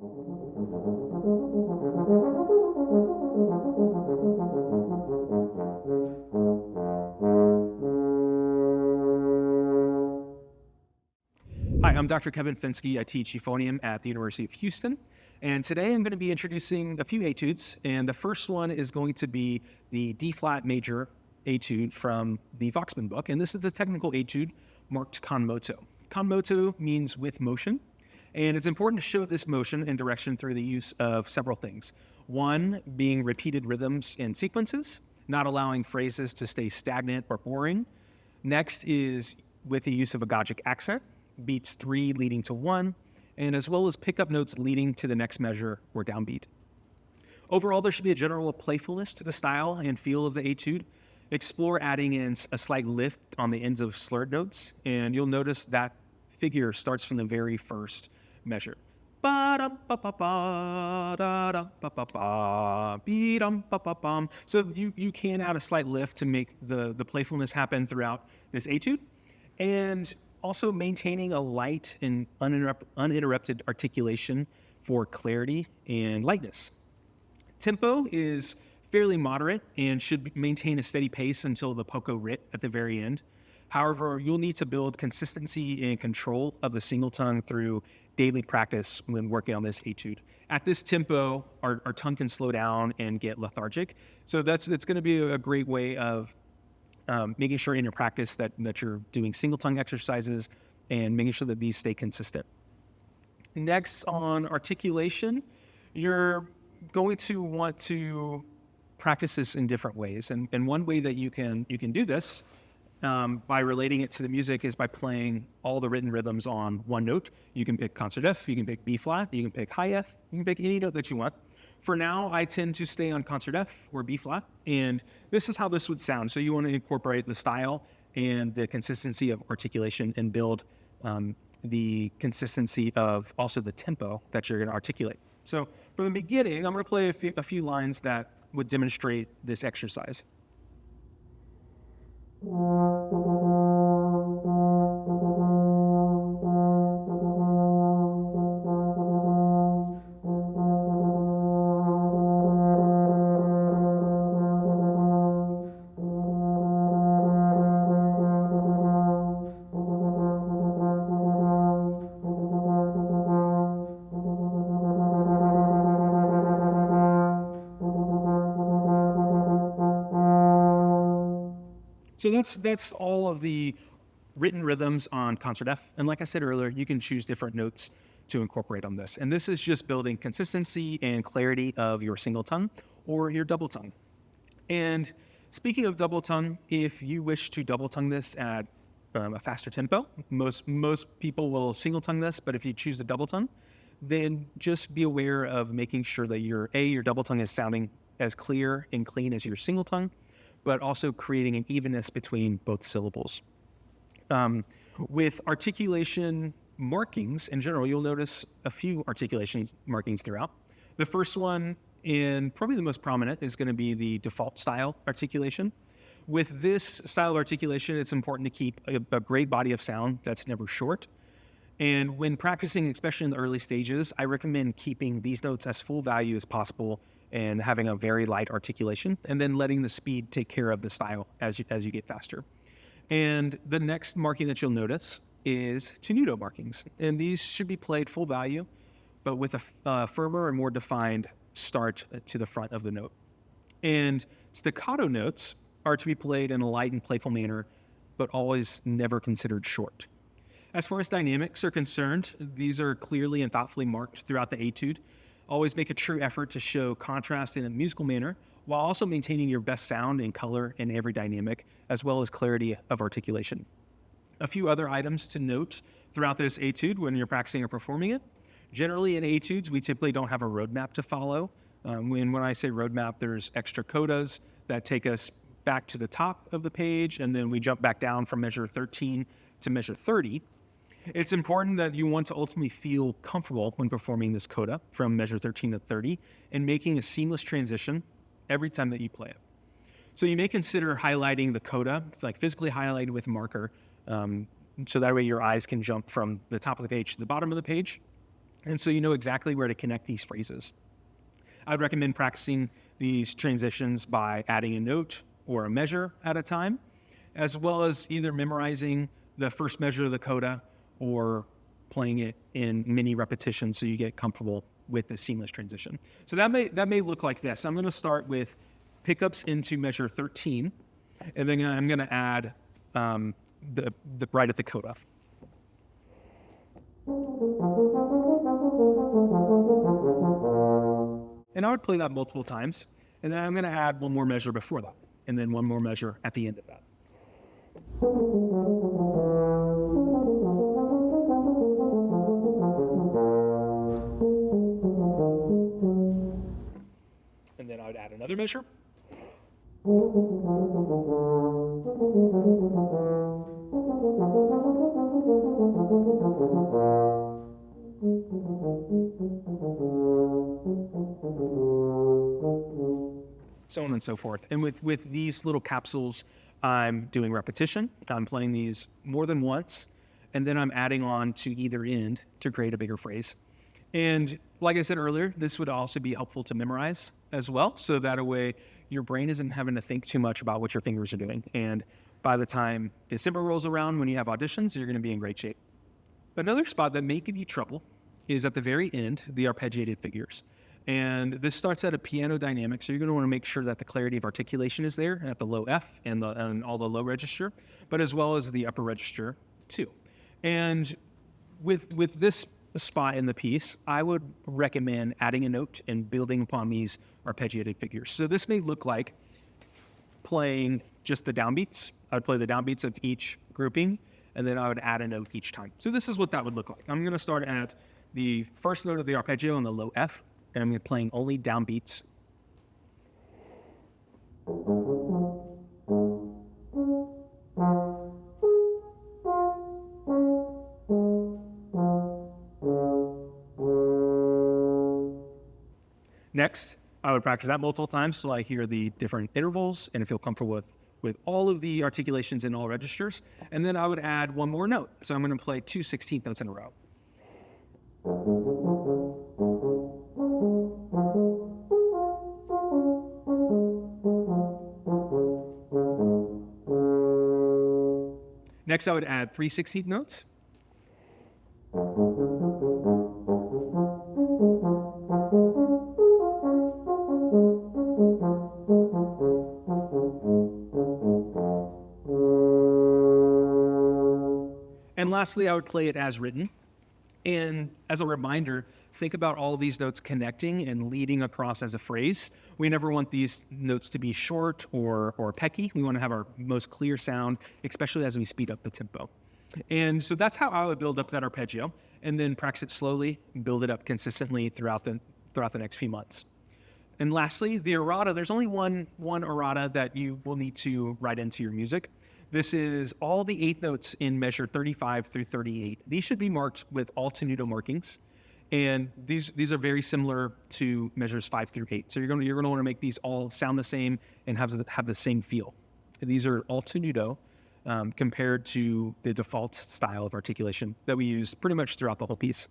Hi, I'm Dr. Kevin FENSKE. I teach Euphonium at the University of Houston. And today I'm going to be introducing a few etudes. And the first one is going to be the D-flat major etude from the Voxman book. And this is the technical etude marked con moto. Con moto means with motion. And it's important to show this motion and direction through the use of several things. One being repeated rhythms and sequences, not allowing phrases to stay stagnant or boring. Next is with the use of a Gagic accent, beats 3 leading to 1, and as well as pickup notes leading to the next measure or downbeat. Overall, there should be a general playfulness to the style and feel of the etude. Explore adding in a slight lift on the ends of slurred notes, and you'll notice that figure starts from the very first measure. So you can add a slight lift to make the playfulness happen throughout this etude, and also maintaining a light and uninterrupted articulation for clarity and lightness. Tempo is fairly moderate and should maintain a steady pace until the poco rit at the very end. However, you'll need to build consistency and control of the single tongue through daily practice when working on this etude. At this tempo, our tongue can slow down and get lethargic. So it's going to be a great way of making sure in your practice that you're doing single tongue exercises and making sure that these stay consistent. Next, on articulation, you're going to want to practice this in different ways. And one way that you can do this by relating it to the music is by playing all the written rhythms on one note. You can pick concert F, you can pick B flat, you can pick high F, you can pick any note that you want. For now, I tend to stay on concert F or B flat, and this is how this would sound. So you want to incorporate the style and the consistency of articulation and build the consistency of also the tempo that you're going to articulate. So from the beginning, I'm going to play a few lines that would demonstrate this exercise. So that's all of the written rhythms on concert F. And like I said earlier, you can choose different notes to incorporate on this. And this is just building consistency and clarity of your single tongue or your double tongue. And speaking of double tongue, if you wish to double tongue this at a faster tempo, most people will single tongue this, but if you choose the double tongue, then just be aware of making sure that your double tongue is sounding as clear and clean as your single tongue, but also creating an evenness between both syllables. With articulation markings in general, you'll notice a few articulation markings throughout. The first one, and probably the most prominent, is going to be the default style articulation. With this style of articulation, it's important to keep a great body of sound that's never short. And when practicing, especially in the early stages, I recommend keeping these notes as full value as possible and having a very light articulation, and then letting the speed take care of the style as you get faster. And the next marking that you'll notice is tenuto markings. And these should be played full value, but with a firmer and more defined start to the front of the note. And staccato notes are to be played in a light and playful manner, but always never considered short. As far as dynamics are concerned, these are clearly and thoughtfully marked throughout the etude. Always make a true effort to show contrast in a musical manner, while also maintaining your best sound and color in every dynamic, as well as clarity of articulation. A few other items to note throughout this etude when you're practicing or performing it. Generally in etudes, we typically don't have a roadmap to follow. When I say roadmap, there's extra codas that take us back to the top of the page, and then we jump back down from measure 13 to measure 30. It's important that you want to ultimately feel comfortable when performing this coda from measure 13 to 30 and making a seamless transition every time that you play it. So you may consider highlighting the coda, like physically highlighted with a marker, so that way your eyes can jump from the top of the page to the bottom of the page. And so you know exactly where to connect these phrases. I'd recommend practicing these transitions by adding a note or a measure at a time, as well as either memorizing the first measure of the coda or playing it in many repetitions so you get comfortable with the seamless transition. So that may look like this. I'm going to start with pickups into measure 13, and then I'm going to add the right at the coda. And I would play that multiple times, and then I'm going to add one more measure before that, and then one more measure at the end of that. And then I would add another measure. So on and so forth. And with these little capsules, I'm doing repetition. I'm playing these more than once, and then I'm adding on to either end to create a bigger phrase. And like I said earlier, this would also be helpful to memorize as well, so that way your brain isn't having to think too much about what your fingers are doing. And by the time December rolls around, when you have auditions, you're going to be in great shape. Another spot that may give you trouble is at the very end, the arpeggiated figures. And this starts at a piano dynamic, so you're going to want to make sure that the clarity of articulation is there at the low F and all the low register, but as well as the upper register too. And with this spot in the piece, I would recommend adding a note and building upon these arpeggiated figures. So this may look like playing just the downbeats. I would play the downbeats of each grouping, and then I would add a note each time. So this is what that would look like. I'm going to start at the first note of the arpeggio on the low F, and I'm playing only downbeats. Next, I would practice that multiple times till I hear the different intervals and feel comfortable with all of the articulations in all registers. And then I would add one more note. So I'm going to play 2 16th notes in a row. Next, I would add 3 16th notes. And lastly, I would play it as written. And as a reminder, think about all these notes connecting and leading across as a phrase. We never want these notes to be short or pecky. We want to have our most clear sound, especially as we speed up the tempo. And so that's how I would build up that arpeggio, and then practice it slowly, build it up consistently throughout the next few months. And lastly, the errata. There's only one errata that you will need to write into your music. This is all the 8th notes in measure 35 through 38. These should be marked with all tenuto markings, and these are very similar to measures 5 through 8. So you're going to want to make these all sound the same and have the same feel. And these are all tenuto compared to the default style of articulation that we use pretty much throughout the whole piece.